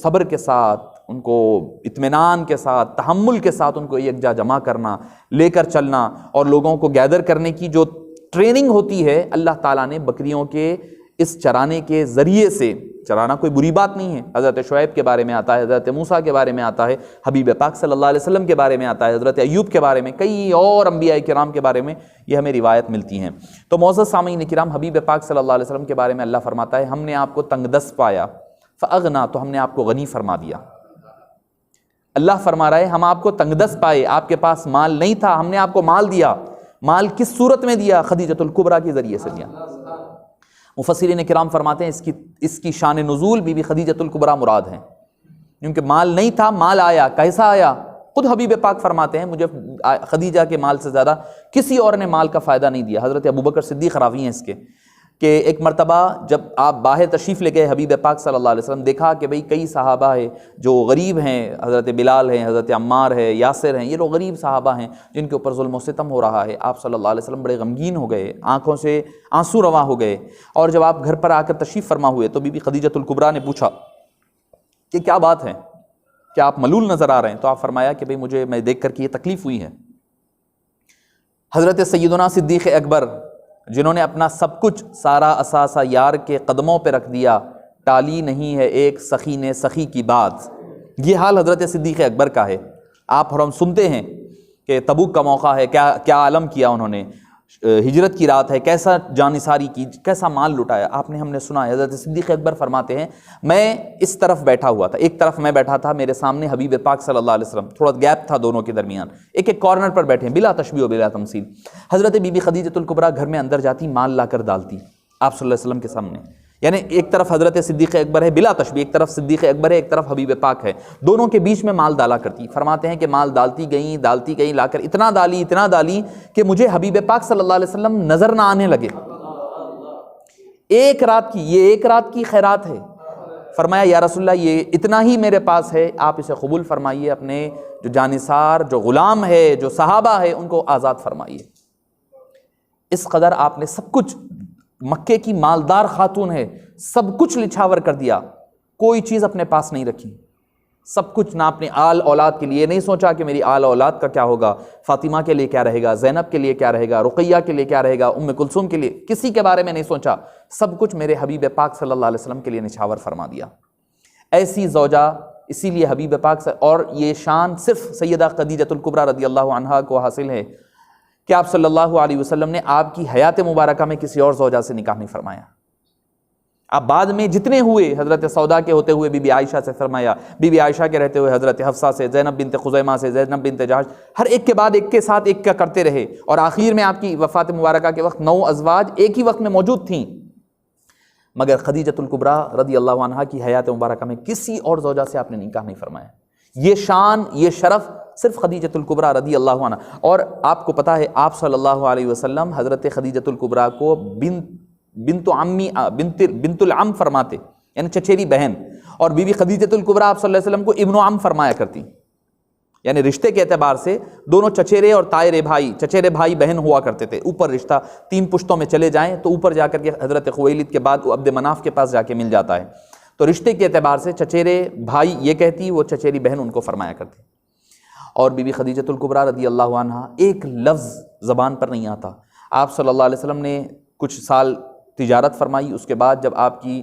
صبر کے ساتھ، ان کو اطمینان کے ساتھ، تحمل کے ساتھ ان کو یکجا جمع کرنا، لے کر چلنا، اور لوگوں کو گیدر کرنے کی جو ٹریننگ ہوتی ہے اللہ تعالیٰ نے بکریوں کے اس چرانے کے ذریعے سے، چرانا کوئی بری بات نہیں ہے۔ حضرت شعیب کے بارے میں آتا ہے، حضرت موسیٰ کے بارے میں آتا ہے، حبیب پاک صلی اللہ علیہ وسلم کے بارے میں آتا ہے، حضرت ایوب کے بارے میں، کئی اور انبیاء کرام کے بارے میں یہ ہمیں روایت ملتی ہیں۔ تو معزز سامعین کرام، حبیب پاک صلی اللہ علیہ وسلم کے بارے میں اللہ فرماتا ہے ہم نے آپ کو تنگ دست پایا، فاغنا، تو ہم نے آپ کو غنی فرما دیا۔ اللہ فرما رہا ہے ہم آپ کو تنگ دست پائے، آپ کے پاس مال نہیں تھا، ہم نے آپ کو مال دیا۔ مال کس صورت میں دیا؟ خدیجۃ الکبریٰ کے ذریعے سے دیا۔ مفسرین کرام فرماتے ہیں اس کی شان نزول بی بی خدیجۃ الکبریٰ مراد ہیں، کیونکہ مال نہیں تھا، مال آیا۔ کیسا آیا؟ خود حبیب پاک فرماتے ہیں مجھے خدیجہ کے مال سے زیادہ کسی اور نے مال کا فائدہ نہیں دیا۔ حضرت ابوبکر صدیق راوی ہیں اس کے کہ ایک مرتبہ جب آپ باہر تشریف لے گئے حبیب پاک صلی اللہ علیہ وسلم، دیکھا کہ بھئی کئی صحابہ ہیں جو غریب ہیں، حضرت بلال ہیں، حضرت عمار ہے، یاسر ہیں، یہ لوگ غریب صحابہ ہیں جن کے اوپر ظلم و ستم ہو رہا ہے۔ آپ صلی اللہ علیہ وسلم بڑے غمگین ہو گئے، آنکھوں سے آنسو رواں ہو گئے، اور جب آپ گھر پر آ کر تشریف فرما ہوئے تو بی بی خدیجۃ الکبریٰ نے پوچھا کہ کیا بات ہے، کیا آپ ملول نظر آ رہے ہیں؟ تو آپ فرمایا کہ بھئی میں دیکھ کر کے یہ تکلیف ہوئی ہے۔ حضرت سیدنا صدیق اکبر جنہوں نے اپنا سب کچھ، سارا اثاثہ یار کے قدموں پہ رکھ دیا، ٹالی نہیں ہے ایک سخی نے سخی کی بات، یہ حال حضرت صدیق اکبر کا ہے۔ آپ اور ہم سنتے ہیں کہ تبوک کا موقع ہے، کیا عالم کیا انہوں نے، ہجرت کی رات ہے، کیسا جانثاری کی، کیسا مال لٹایا، ہم نے سنا ہے۔ حضرت صدیق اکبر فرماتے ہیں میں اس طرف بیٹھا ہوا تھا، ایک طرف میں بیٹھا تھا، میرے سامنے حبیب پاک صلی اللہ علیہ وسلم، تھوڑا گیپ تھا دونوں کے درمیان، ایک کارنر پر بیٹھے بلا تشبیہ و بلا تمثیل۔ حضرت بی بی خدیجۃ الکبریٰ گھر میں اندر جاتی، مال لا کر ڈالتی آپ صلی اللہ علیہ وسلم کے سامنے، یعنی ایک طرف حضرت صدیق اکبر ہے بلا تشبیہ، ایک طرف صدیق اکبر ہے، ایک طرف حبیب پاک ہے، دونوں کے بیچ میں مال ڈالا کرتی۔ فرماتے ہیں کہ مال ڈالتی گئیں لا کر اتنا ڈالی کہ مجھے حبیب پاک صلی اللہ علیہ وسلم نظر نہ آنے لگے۔ ایک رات کی خیرات ہے۔ فرمایا یا رسول اللہ یہ اتنا ہی میرے پاس ہے، آپ اسے قبول فرمائیے، اپنے جو جانثار، جو غلام ہے، جو صحابہ ہے، ان کو آزاد فرمائیے۔ اس قدر آپ نے سب کچھ، مکے کی مالدار خاتون ہے، سب کچھ نچھاور کر دیا، کوئی چیز اپنے پاس نہیں رکھی، سب کچھ، نہ اپنے آل اولاد کے لیے نہیں سوچا کہ میری آل اولاد کا کیا ہوگا، فاطمہ کے لیے کیا رہے گا، زینب کے لیے کیا رہے گا، رقیہ کے لیے کیا رہے گا، ام کلثوم کے لیے، کسی کے بارے میں نہیں سوچا، سب کچھ میرے حبیب پاک صلی اللہ علیہ وسلم کے لیے نچھاور فرما دیا۔ ایسی زوجہ اسی لیے حبیب پاک سے، اور یہ شان صرف سیدہ خدیجۃ الکبریٰ رضی اللہ عنہا کو حاصل ہے کہ آپ صلی اللہ علیہ وسلم نے آپ کی حیات مبارکہ میں کسی اور زوجہ سے نکاح نہیں فرمایا. آپ بعد میں جتنے ہوئے، حضرت سودا کے ہوتے ہوئے بی بی عائشہ سے فرمایا، بی بی عائشہ کے رہتے ہوئے حضرت حفصہ سے، زینب بنت خزیمہ سے، زینب بنت جحش، ہر ایک کے بعد ایک کے ساتھ ایک کا کرتے رہے، اور آخر میں آپ کی وفات مبارکہ کے وقت 9 ازواج ایک ہی وقت میں موجود تھیں. مگر خدیجۃ الکبریٰ رضی اللہ عنہا کی حیات مبارکہ میں کسی اور زوجہ سے آپ نے نکاح نہیں فرمایا. یہ شان، یہ شرف صرف خدیجۃ الکبریٰ رضی اللہ عنہا. اور آپ کو پتہ ہے آپ صلی اللہ علیہ وسلم حضرت خدیجۃ الکبریٰ کو بنت العم فرماتے، یعنی چچیری بہن، اور بی بی خدیجۃ الکبریٰ آپ صلی اللہ علیہ وسلم کو ابن عم فرمایا کرتی، یعنی رشتے کے اعتبار سے دونوں چچیرے اور تائرے بھائی، چچیرے بھائی بہن ہوا کرتے تھے. اوپر رشتہ 3 پشتوں میں چلے جائیں تو اوپر جا کر کے حضرت خویلد کے بعد عبد مناف کے پاس جا کے مل جاتا ہے. تو رشتے کے اعتبار سے چچیرے بھائی یہ کہتی، وہ چچیری بہن ان کو فرمایا کرتی. اور بی بی خدیجۃ الکبریٰ رضی اللہ عنہا ایک لفظ زبان پر نہیں آتا. آپ صلی اللہ علیہ وسلم نے کچھ سال تجارت فرمائی، اس کے بعد جب آپ کی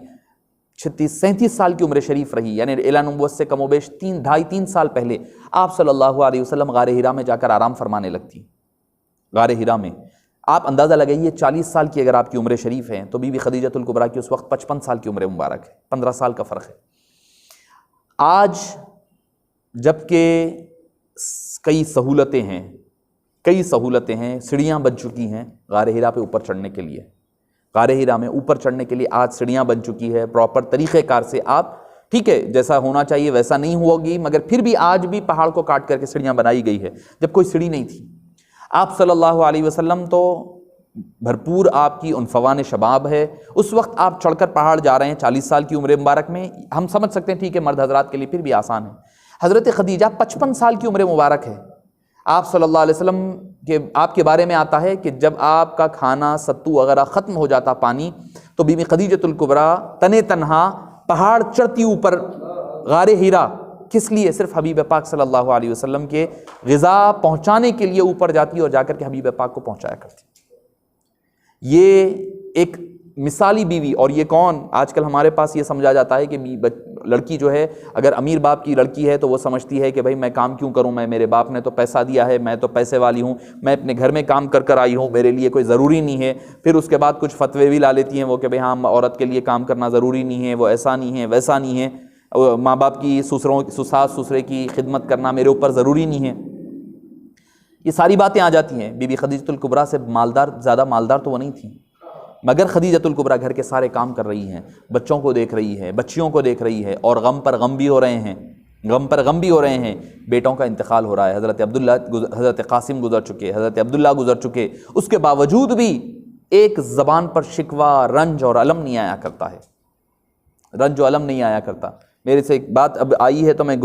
36-37 سال کی عمر شریف رہی، یعنی اعلان نبوت سے کم و بیش 2.5-3 سال پہلے آپ صلی اللہ علیہ وسلم غار حرا میں جا کر آرام فرمانے لگتی. غار حرا میں آپ اندازہ لگائیے 40 سال کی اگر آپ کی عمر شریف ہے تو بی بی خدیجۃ الکبریٰ کی اس وقت 55 سال کی عمر مبارک ہے، 15 سال کا فرق ہے. آج جب کہ کئی سہولتیں ہیں، سیڑھیاں بن چکی ہیں غار حرا پہ اوپر چڑھنے کے لیے. غار حرا میں اوپر چڑھنے کے لیے آج سیڑھیاں بن چکی ہے، پراپر طریقہ کار سے. آپ ٹھیک ہے جیسا ہونا چاہیے ویسا نہیں ہوگی، مگر پھر بھی آج بھی پہاڑ کو کاٹ کر کے سیڑھیاں بنائی گئی ہے جب کوئی سیڑھی نہیں تھی. آپ صلی اللہ علیہ وسلم تو بھرپور آپ کی عنفوان شباب ہے، اس وقت آپ چڑھ کر پہاڑ جا رہے ہیں 40 سال کی عمر مبارک میں. ہم سمجھ سکتے ہیں ٹھیک ہے مرد حضرات کے لیے پھر بھی آسان ہے. حضرت خدیجہ 55 سال کی عمر مبارک ہے. آپ صلی اللہ علیہ وسلم کے آپ کے بارے میں آتا ہے کہ جب آپ کا کھانا ستو وغیرہ ختم ہو جاتا پانی، تو بی بی خدیجۃ الکبریٰ تنہا پہاڑ چڑھتی اوپر غار حرا. کس لیے؟ صرف حبیب پاک صلی اللہ علیہ وسلم کے غذا پہنچانے کے لیے اوپر جاتی اور جا کر کے حبیب پاک کو پہنچایا کرتی. یہ ایک مثالی بیوی. اور یہ کون؟ آج کل ہمارے پاس یہ سمجھا جاتا ہے کہ لڑکی جو ہے اگر امیر باپ کی لڑکی ہے تو وہ سمجھتی ہے کہ بھائی میں کام کیوں کروں، میرے باپ نے تو پیسہ دیا ہے، میں تو پیسے والی ہوں، میں اپنے گھر میں کام کر آئی ہوں، میرے لیے کوئی ضروری نہیں ہے. پھر اس کے بعد کچھ فتوے بھی لا لیتی ہیں وہ کہ بھائی ہاں عورت کے لیے کام کرنا ضروری نہیں ہے، وہ ایسا نہیں ہے ویسا نہیں ہے، ماں باپ کی ساس سسرے کی خدمت کرنا میرے اوپر ضروری نہیں ہے. یہ ساری باتیں آ جاتی ہیں. بی بی خدیجۃ الکبریٰ سے زیادہ مالدار تو وہ نہیں تھیں، مگر خدیجۃ الکبریٰ گھر کے سارے کام کر رہی ہیں، بچوں کو دیکھ رہی ہے، بچیوں کو دیکھ رہی ہے، اور غم پر غم بھی ہو رہے ہیں. بیٹوں کا انتقال ہو رہا ہے. حضرت قاسم گزر چکے، حضرت عبداللہ گزر چکے. اس کے باوجود بھی ایک زبان پر شکوہ، رنج اور الم نہیں آیا کرتا ہے. رنج و الم نہیں آیا کرتا. میرے سے ایک بات اب آئی ہے تو میں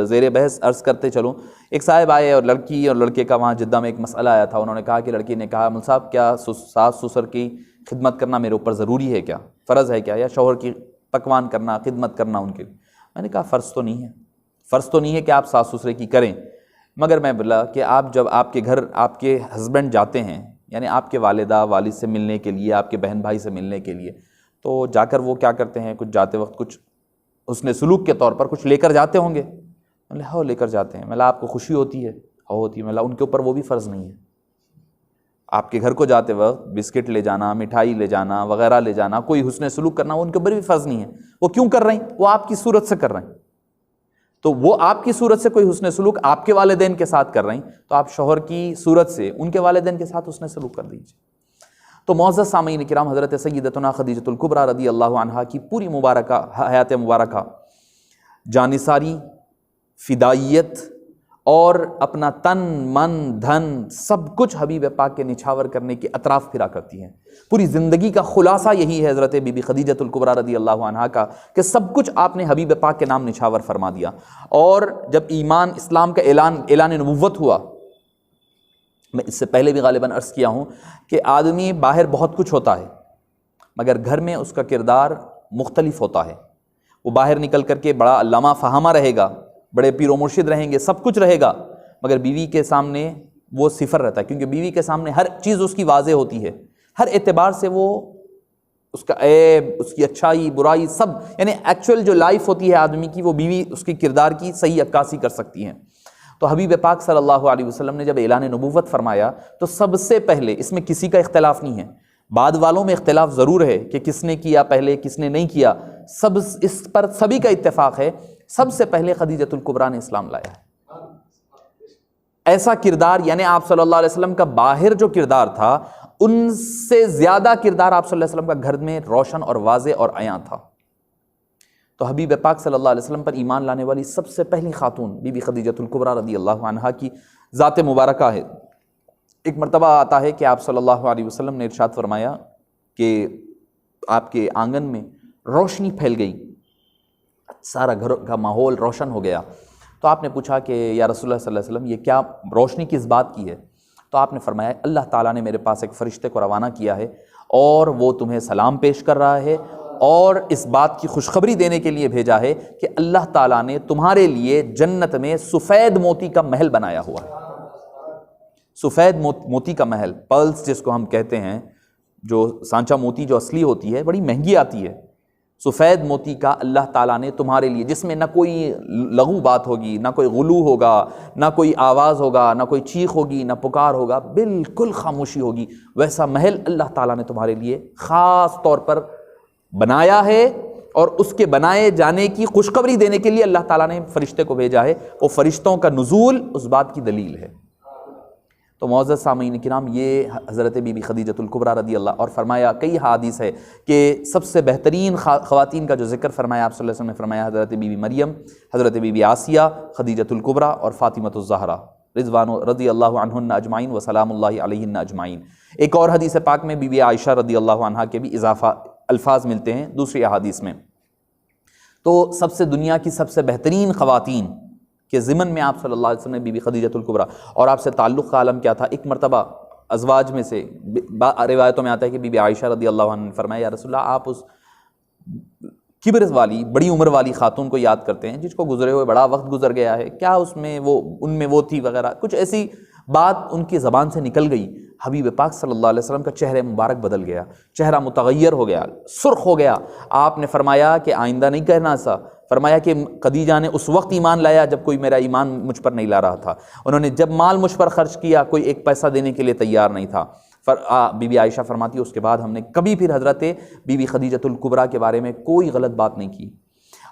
زیر بحث عرض کرتے چلوں. ایک صاحب آئے اور لڑکی اور لڑکے کا وہاں جدہ میں ایک مسئلہ آیا تھا. انہوں نے کہا کہ لڑکی نے کہا مول صاحب کیا ساس سسر کی خدمت کرنا میرے اوپر ضروری ہے کیا، فرض ہے کیا، یا شوہر کی پکوان کرنا، خدمت کرنا ان کے. میں نے کہا فرض تو نہیں ہے کہ آپ ساس سسرے کی کریں، مگر میں بولا کہ آپ جب آپ کے گھر آپ کے ہسبینڈ جاتے ہیں، یعنی آپ کے والدہ والد سے ملنے کے لیے، آپ کے بہن بھائی سے ملنے کے لیے، تو جا کر وہ کیا کرتے ہیں، کچھ جاتے وقت کچھ حسن سلوک کے طور پر کچھ لے کر جاتے ہوں گے. میں نے ہاں لے کر جاتے ہیں. میں نے آپ کو خوشی ہوتی ہے؟ ہاں ہوتی ہے. میں نے ان کے اوپر وہ بھی فرض نہیں ہے. آپ کے گھر کو جاتے وقت بسکٹ لے جانا، مٹھائی لے جانا وغیرہ لے جانا، کوئی حسن سلوک کرنا، وہ ان کے اوپر بھی فرض نہیں ہے. وہ کیوں کر رہے ہیں؟ وہ آپ کی صورت سے کر رہے ہیں. تو وہ آپ کی صورت سے کوئی حسن سلوک آپ کے والدین کے ساتھ کر رہے ہیں، تو آپ شوہر کی صورت سے ان کے والدین کے ساتھ حسن سلوک کر دیجیے. تو معزز سامعین کرام، حضرت سیدتنا خدیجۃ الکبریٰ رضی اللہ عنہا کی پوری مبارکہ حیات مبارکہ جانثاری، فدائیت اور اپنا تن من دھن سب کچھ حبیب پاک کے نچھاور کرنے کے اطراف پھرا کرتی ہیں. پوری زندگی کا خلاصہ یہی ہے حضرت بی بی خدیجۃ الکبریٰ رضی اللہ عنہا کا کہ سب کچھ آپ نے حبیب پاک کے نام نچھاور فرما دیا. اور جب ایمان اسلام کا اعلان نبوت ہوا، میں اس سے پہلے بھی غالباً عرض کیا ہوں کہ آدمی باہر بہت کچھ ہوتا ہے مگر گھر میں اس کا کردار مختلف ہوتا ہے. وہ باہر نکل کر کے بڑا علامہ فہامہ رہے گا، بڑے پیر و مرشد رہیں گے، سب کچھ رہے گا، مگر بیوی کے سامنے وہ صفر رہتا ہے، کیونکہ بیوی کے سامنے ہر چیز اس کی واضح ہوتی ہے، ہر اعتبار سے وہ اس کا عیب، اس کی اچھائی برائی سب، یعنی ایکچوئل جو لائف ہوتی ہے آدمی کی، وہ بیوی اس کی کردار کی صحیح عکاسی کر سکتی ہیں۔ تو حبیب پاک صلی اللہ علیہ وسلم نے جب اعلان نبوت فرمایا تو سب سے پہلے، اس میں کسی کا اختلاف نہیں ہے، بعد والوں میں اختلاف ضرور ہے کہ کس نے کیا پہلے کس نے نہیں کیا، سب اس پر سبھی کا اتفاق ہے، سب سے پہلے خدیجۃ الکبریٰ نے اسلام لایا ہے۔ ایسا کردار، یعنی آپ صلی اللہ علیہ وسلم کا باہر جو کردار تھا ان سے زیادہ کردار آپ صلی اللہ علیہ وسلم کا گھر میں روشن اور واضح اور عیاں تھا۔ تو حبیب پاک صلی اللہ علیہ وسلم پر ایمان لانے والی سب سے پہلی خاتون بی بی خدیجۃ الکبریٰ رضی اللہ عنہا کی ذات مبارکہ ہے۔ ایک مرتبہ آتا ہے کہ آپ صلی اللہ علیہ وسلم نے ارشاد فرمایا کہ آپ کے آنگن میں روشنی پھیل گئی، سارا گھر کا ماحول روشن ہو گیا۔ تو آپ نے پوچھا کہ یا رسول اللہ صلی اللہ علیہ وسلم یہ کیا روشنی کس بات کی ہے؟ تو آپ نے فرمایا اللہ تعالیٰ نے میرے پاس ایک فرشتے کو روانہ کیا ہے اور وہ تمہیں سلام پیش کر رہا ہے اور اس بات کی خوشخبری دینے کے لیے بھیجا ہے کہ اللہ تعالیٰ نے تمہارے لیے جنت میں سفید موتی کا محل بنایا ہوا ہے۔ سفید موتی کا محل، پرلز جس کو ہم کہتے ہیں، جو سانچا موتی جو اصلی ہوتی ہے بڑی مہنگی آتی ہے، سفید موتی کا اللہ تعالیٰ نے تمہارے لیے، جس میں نہ کوئی لغو بات ہوگی، نہ کوئی غلو ہوگا، نہ کوئی آواز ہوگا، نہ کوئی چیخ ہوگی، نہ پکار ہوگا، بالکل خاموشی ہوگی، ویسا محل اللہ تعالیٰ نے تمہارے لیے خاص طور پر بنایا ہے، اور اس کے بنائے جانے کی خوشخبری دینے کے لیے اللہ تعالیٰ نے فرشتے کو بھیجا ہے۔ وہ فرشتوں کا نزول اس بات کی دلیل ہے۔ تو معزز سامعین کرام، یہ حضرت بی بی خدیجۃ الکبریٰ رضی اللہ، اور فرمایا کئی حدیث ہے کہ سب سے بہترین خواتین کا جو ذکر فرمایا آپ صلی اللہ علیہ وسلم نے فرمایا حضرت بی بی مریم، حضرت بی بی آسیہ، خدیجۃ الکبریٰ اور فاطمۃ الزہرا رضوان رضی اللہ عنہن اجمعین و سلام اللہ علیہن اجمعین۔ ایک اور حدیث پاک میں بی بی عائشہ رضی اللہ عنہا کے بھی اضافہ الفاظ ملتے ہیں دوسری احادیث میں۔ تو سب سے دنیا کی سب سے بہترین خواتین کہ ضمن میں آپ صلی اللہ علیہ وسلم نے بی بی خدیجۃ الکبریٰ، اور آپ سے تعلق کا عالم کیا تھا؟ ایک مرتبہ ازواج میں سے روایتوں میں آتا ہے کہ بی بی عائشہ رضی اللہ عنہ نے فرمایا یا رسول اللہ، آپ اس کبر والی بڑی عمر والی خاتون کو یاد کرتے ہیں جس کو گزرے ہوئے بڑا وقت گزر گیا ہے، کیا اس میں ان میں وہ تھی وغیرہ، کچھ ایسی بات ان کی زبان سے نکل گئی۔ حبیب پاک صلی اللہ علیہ وسلم کا چہرہ مبارک بدل گیا، چہرہ متغیر ہو گیا، سرخ ہو گیا۔ آپ نے فرمایا کہ آئندہ نہیں کہنا ایسا، فرمایا کہ خدیجہ نے اس وقت ایمان لایا جب کوئی میرا ایمان مجھ پر نہیں لا رہا تھا، انہوں نے جب مال مجھ پر خرچ کیا کوئی ایک پیسہ دینے کے لیے تیار نہیں تھا۔ بی بی عائشہ فرماتی ہے اس کے بعد ہم نے کبھی پھر حضرت بی بی خدیجۃ الکبریٰ کے بارے میں کوئی غلط بات نہیں کی،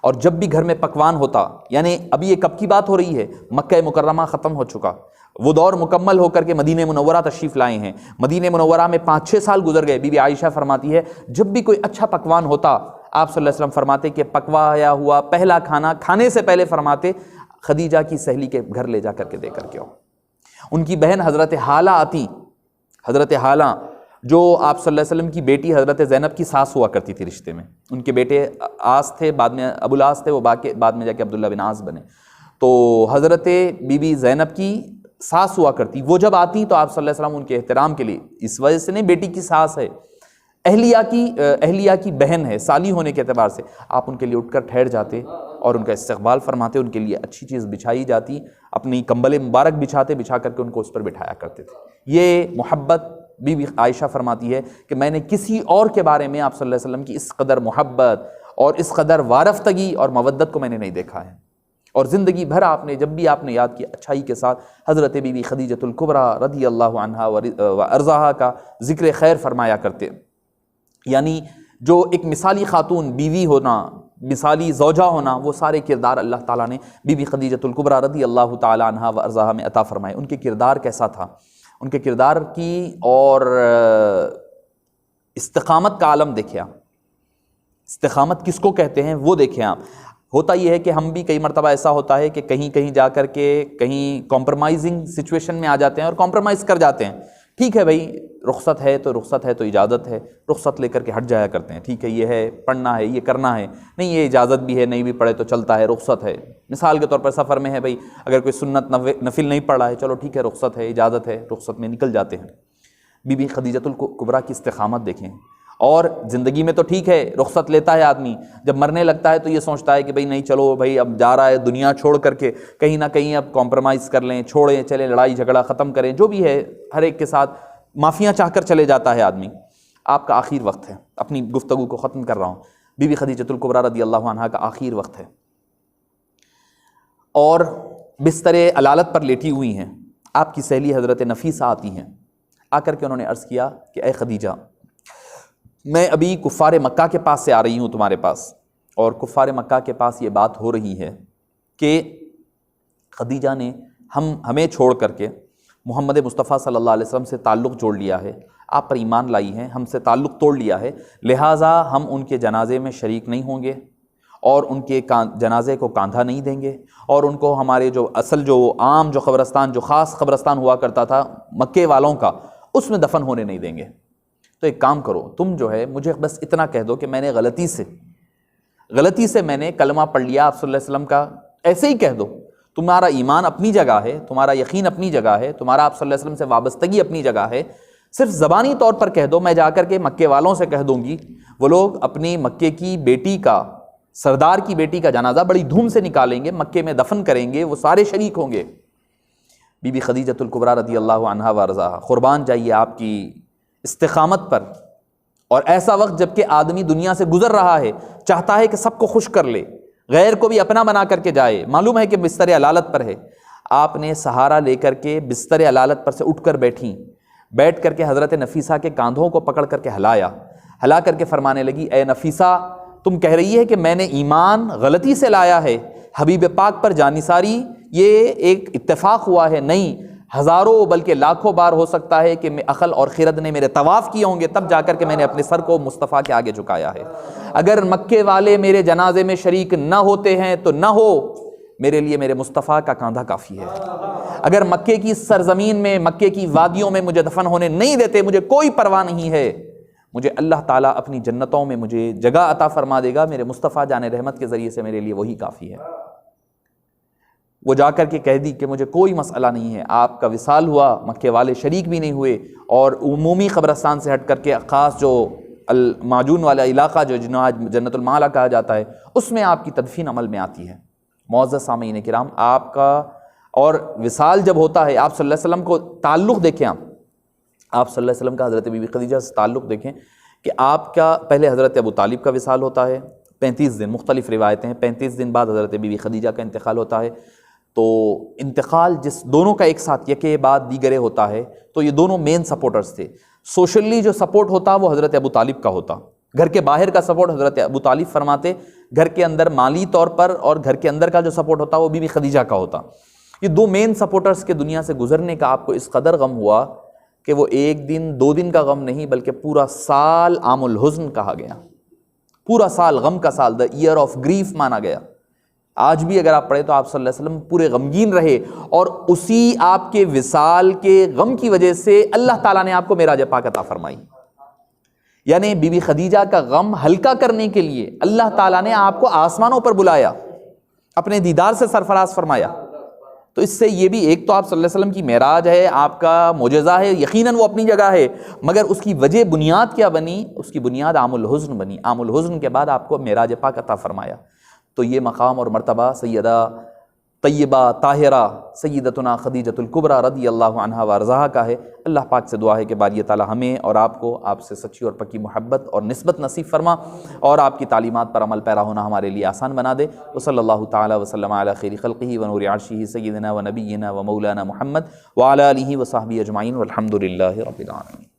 اور جب بھی گھر میں پکوان ہوتا، یعنی ابھی یہ کب کی بات ہو رہی ہے؟ مکہ مکرمہ ختم ہو چکا، وہ دور مکمل ہو کر کے مدینہ منورہ تشریف لائے ہیں، مدینہ منورہ میں 5-6 سال گزر گئے۔ بی بی عائشہ فرماتی ہے جب بھی کوئی اچھا پکوان ہوتا آپ صلی اللہ علیہ وسلم فرماتے کہ پکوایا ہوا پہلا کھانا کھانے سے پہلے فرماتے خدیجہ کی سہیلی کے گھر لے جا کر کے دے کر کے آؤ۔ ان کی بہن حضرت ہالہ آتی، حضرت ہالہ جو آپ صلی اللہ علیہ وسلم کی بیٹی حضرت زینب کی ساس ہوا کرتی تھی رشتے میں، ان کے بیٹے آس تھے، بعد میں ابو العاص تھے، وہ بعد میں جا کے عبداللہ بن عاص بنے، تو حضرت بی بی زینب کی ساس ہوا کرتی، وہ جب آتی تو آپ صلی اللہ علیہ وسلم ان کے احترام کے لیے، اس وجہ سے نہیں بیٹی کی ساس ہے، اہلیہ کی بہن ہے، سالی ہونے کے اعتبار سے، آپ ان کے لیے اٹھ کر ٹھہر جاتے اور ان کا استقبال فرماتے، ان کے لیے اچھی چیز بچھائی جاتی، اپنی کمبل مبارک بچھا کر کے ان کو اس پر بٹھایا کرتے تھے۔ یہ محبت بی بی عائشہ فرماتی ہے کہ میں نے کسی اور کے بارے میں آپ صلی اللہ علیہ وسلم کی اس قدر محبت اور اس قدر وارفتگی اور مودت کو میں نے نہیں دیکھا ہے، اور زندگی بھر آپ نے جب بھی آپ نے یاد کیا اچھائی کے ساتھ حضرت بی بی خدیجۃ الکبریٰ رضی اللہ عنہا و ارضاہا کا ذکر خیر فرمایا کرتے۔ یعنی جو ایک مثالی خاتون بیوی ہونا، مثالی زوجہ ہونا، وہ سارے کردار اللہ تعالیٰ نے بی بی خدیجۃ الکبریٰ رضی اللہ تعالیٰ عنہا و ارضاہا میں عطا فرمائے۔ ان کے کردار کیسا تھا؟ ان کے کردار کی اور استقامت کا عالم دیکھیں آپ، استقامت کس کو کہتے ہیں وہ دیکھیں آپ۔ ہوتا یہ ہے کہ ہم بھی کئی مرتبہ ایسا ہوتا ہے کہ کہیں جا کر کے کہیں کمپرومائزنگ سچویشن میں آ جاتے ہیں اور کمپرومائز کر جاتے ہیں۔ ٹھیک ہے بھائی، رخصت ہے تو اجازت ہے، رخصت لے کر کے ہٹ جایا کرتے ہیں، ٹھیک ہے یہ ہے پڑھنا ہے یہ کرنا ہے، نہیں یہ اجازت بھی ہے نہیں بھی پڑھے تو چلتا ہے، رخصت ہے۔ مثال کے طور پر سفر میں ہے بھائی، اگر کوئی سنت نفل نہیں پڑھ رہا ہے، چلو ٹھیک ہے رخصت ہے اجازت ہے، رخصت میں نکل جاتے ہیں۔ بی بی خدیجۃ الکبریٰ کی استقامت دیکھیں، اور زندگی میں تو ٹھیک ہے رخصت لیتا ہے آدمی، جب مرنے لگتا ہے تو یہ سوچتا ہے کہ بھئی نہیں چلو بھئی اب جا رہا ہے دنیا چھوڑ کر کے، کہیں نہ کہیں اب کمپرومائز کر لیں، چھوڑیں چلیں، لڑائی جھگڑا ختم کریں، جو بھی ہے ہر ایک کے ساتھ معافیاں چاہ کر چلے جاتا ہے آدمی۔ آپ کا آخر وقت ہے، اپنی گفتگو کو ختم کر رہا ہوں، بی بی خدیجۃ الکبریٰ رضی اللہ عنہا کا آخر وقت ہے اور بستر علالت پر لیٹی ہوئی ہیں. آپ کی سہیلی حضرت نفیسہ آتی ہیں، آ کر کے انہوں نے عرض کیا کہ اے خدیجہ، میں ابھی کفار مکہ کے پاس سے آ رہی ہوں تمہارے پاس، اور کفار مکہ کے پاس یہ بات ہو رہی ہے کہ خدیجہ نے ہمیں چھوڑ کر کے محمد مصطفیٰ صلی اللہ علیہ وسلم سے تعلق جوڑ لیا ہے، آپ پر ایمان لائی ہیں، ہم سے تعلق توڑ لیا ہے، لہٰذا ہم ان کے جنازے میں شریک نہیں ہوں گے اور ان کے جنازے کو کاندھا نہیں دیں گے، اور ان کو ہمارے جو اصل جو عام جو قبرستان، جو خاص قبرستان ہوا کرتا تھا مکے والوں کا، اس میں دفن ہونے نہیں دیں گے. تو ایک کام کرو، تم جو ہے مجھے بس اتنا کہہ دو کہ میں نے غلطی سے میں نے کلمہ پڑھ لیا آپ صلی اللہ علیہ وسلم کا، ایسے ہی کہہ دو. تمہارا ایمان اپنی جگہ ہے، تمہارا یقین اپنی جگہ ہے، تمہارا آپ صلی اللہ علیہ وسلم سے وابستگی اپنی جگہ ہے، صرف زبانی طور پر کہہ دو، میں جا کر کے مکے والوں سے کہہ دوں گی، وہ لوگ اپنی مکے کی بیٹی کا، سردار کی بیٹی کا جنازہ بڑی دھوم سے نکالیں گے، مکے میں دفن کریں گے، وہ سارے شریک ہوں گے. بی بی خدیجۃ الکبریٰ رضی اللہ عنہا وارضاہا، قربان جائیے آپ کی استقامت پر. اور ایسا وقت جب کہ آدمی دنیا سے گزر رہا ہے، چاہتا ہے کہ سب کو خوش کر لے، غیر کو بھی اپنا بنا کر کے جائے، معلوم ہے کہ بستر علالت پر ہے، آپ نے سہارا لے کر کے بستر علالت پر سے اٹھ کر بیٹھ کر کے حضرت نفیسہ کے کاندھوں کو پکڑ کر کے ہلا کر کے فرمانے لگی، اے نفیسہ، تم کہہ رہی ہے کہ میں نے ایمان غلطی سے لایا ہے، حبیب پاک پر جانثاری یہ ایک اتفاق ہوا ہے، نہیں، ہزاروں بلکہ لاکھوں بار ہو سکتا ہے کہ عقل اور خرد نے میرے طواف کیے ہوں گے، تب جا کر کے میں نے اپنے سر کو مصطفیٰ کے آگے جھکایا ہے. اگر مکے والے میرے جنازے میں شریک نہ ہوتے ہیں تو نہ ہو، میرے لیے میرے مصطفیٰ کا کاندھا کافی ہے. اگر مکے کی سرزمین میں، مکے کی وادیوں میں مجھے دفن ہونے نہیں دیتے، مجھے کوئی پرواہ نہیں ہے، مجھے اللہ تعالیٰ اپنی جنتوں میں مجھے جگہ عطا فرما دے گا، میرے مصطفیٰ جان رحمت کے ذریعے سے میرے لیے وہی کافی ہے. وہ جا کر کے کہہ دی کہ مجھے کوئی مسئلہ نہیں ہے. آپ کا وصال ہوا، مکے والے شریک بھی نہیں ہوئے، اور عمومی قبرستان سے ہٹ کر کے خاص جو المعجون والا علاقہ جو جنت المعلا کہا جاتا ہے، اس میں آپ کی تدفین عمل میں آتی ہے. معزز سامعین کرام، آپ کا اور وصال جب ہوتا ہے، آپ صلی اللہ علیہ وسلم کو تعلق دیکھیں، آپ صلی اللہ علیہ وسلم کا حضرت بی بی خدیجہ سے تعلق دیکھیں کہ آپ کا پہلے حضرت ابو طالب کا وصال ہوتا ہے 35 دن، مختلف روایتیں ہیں، 35 دن بعد حضرت بی بی خدیجہ کا انتقال ہوتا ہے. تو انتقال جس دونوں کا ایک ساتھ یکے بعد دیگرے ہوتا ہے، تو یہ دونوں مین سپورٹرز تھے. سوشلی جو سپورٹ ہوتا وہ حضرت ابو طالب کا ہوتا، گھر کے باہر کا سپورٹ حضرت ابو طالب فرماتے، گھر کے اندر مالی طور پر اور گھر کے اندر کا جو سپورٹ ہوتا وہ بی بی خدیجہ کا ہوتا. یہ دو مین سپورٹرز کے دنیا سے گزرنے کا آپ کو اس قدر غم ہوا کہ وہ ایک دن دو دن کا غم نہیں بلکہ پورا سال عام الحزن کہا گیا، پورا سال غم کا سال، دا ایئر آف گریف مانا گیا. آج بھی اگر آپ پڑھیں تو آپ صلی اللہ علیہ وسلم پورے غمگین رہے، اور اسی آپ کے وصال کے غم کی وجہ سے اللہ تعالیٰ نے آپ کو معراج پاک عطا فرمائی. یعنی بی بی خدیجہ کا غم ہلکا کرنے کے لیے اللہ تعالیٰ نے آپ کو آسمانوں پر بلایا، اپنے دیدار سے سرفراز فرمایا. تو اس سے یہ بھی ایک تو آپ صلی اللہ علیہ وسلم کی معراج ہے، آپ کا معجزہ ہے، یقیناً وہ اپنی جگہ ہے، مگر اس کی وجہ بنیاد کیا بنی؟ اس کی بنیاد عام الحزن بنی. عام الحزن کے بعد آپ کو معراج پاک عطا فرمایا. تو یہ مقام اور مرتبہ سیدہ طیبہ طاہرہ سیدتنا خدیجۃ الکبریٰ رضی اللہ عنہا وارضاہا کا ہے. اللہ پاک سے دعا ہے کہ باری تعالیٰ ہمیں اور آپ کو آپ سے سچی اور پکی محبت اور نسبت نصیب فرما، اور آپ کی تعلیمات پر عمل پیرا ہونا ہمارے لیے آسان بنا دے. وصلی اللہ تعالیٰ وسلم علی خیر خلقہ و نور عرشہ سیدنا و نبینا و مولانا محمد وعلی آلہ و صحبہ اجمعین والحمد للہ رب العالمین.